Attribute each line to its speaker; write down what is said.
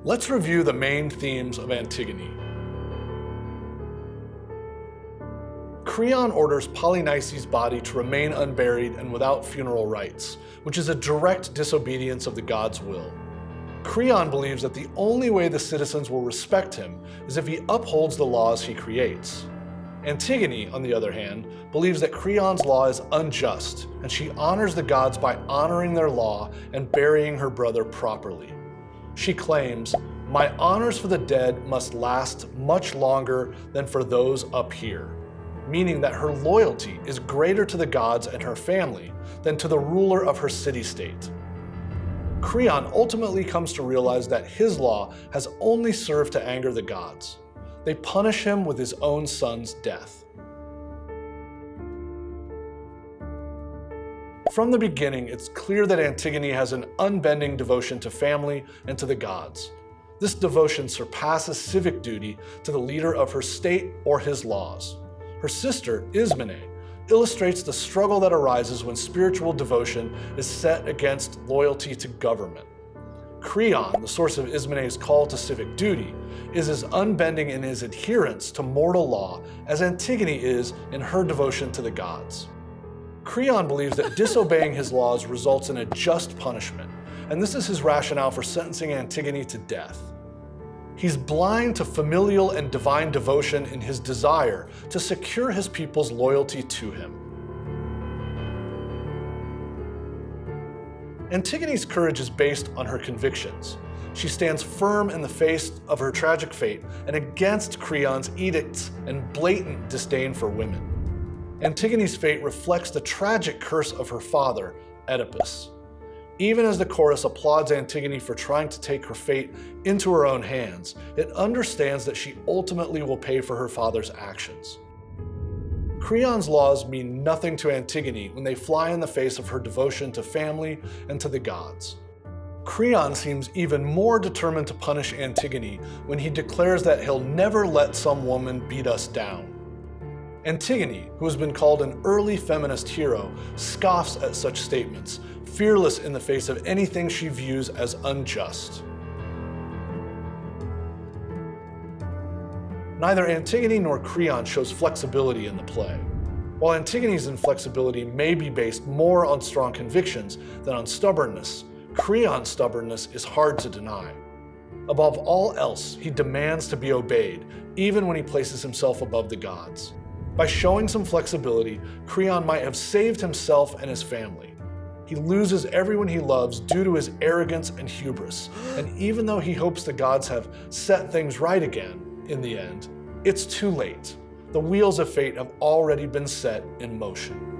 Speaker 1: Let's review the main themes of Antigone. Creon orders Polyneices' body to remain unburied and without funeral rites, which is a direct disobedience of the god's will. Creon believes that the only way the citizens will respect him is if he upholds the laws he creates. Antigone, on the other hand, believes that Creon's law is unjust, and she honors the gods by honoring their law and burying her brother properly. She claims, "My honors for the dead must last much longer than for those up here," meaning that her loyalty is greater to the gods and her family than to the ruler of her city-state. Creon ultimately comes to realize that his law has only served to anger the gods. They punish him with his own son's death. From the beginning, it's clear that Antigone has an unbending devotion to family and to the gods. This devotion surpasses civic duty to the leader of her state or his laws. Her sister, Ismene, illustrates the struggle that arises when spiritual devotion is set against loyalty to government. Creon, the source of Ismene's call to civic duty, is as unbending in his adherence to mortal law as Antigone is in her devotion to the gods. Creon believes that disobeying his laws results in a just punishment, and this is his rationale for sentencing Antigone to death. He's blind to familial and divine devotion in his desire to secure his people's loyalty to him. Antigone's courage is based on her convictions. She stands firm in the face of her tragic fate and against Creon's edicts and blatant disdain for women. Antigone's fate reflects the tragic curse of her father, Oedipus. Even as the chorus applauds Antigone for trying to take her fate into her own hands, it understands that she ultimately will pay for her father's actions. Creon's laws mean nothing to Antigone when they fly in the face of her devotion to family and to the gods. Creon seems even more determined to punish Antigone when he declares that he'll never let some woman beat us down. Antigone, who has been called an early feminist hero, scoffs at such statements, fearless in the face of anything she views as unjust. Neither Antigone nor Creon shows flexibility in the play. While Antigone's inflexibility may be based more on strong convictions than on stubbornness, Creon's stubbornness is hard to deny. Above all else, he demands to be obeyed, even when he places himself above the gods. By showing some flexibility, Creon might have saved himself and his family. He loses everyone he loves due to his arrogance and hubris, and even though he hopes the gods have set things right again, in the end, it's too late. The wheels of fate have already been set in motion.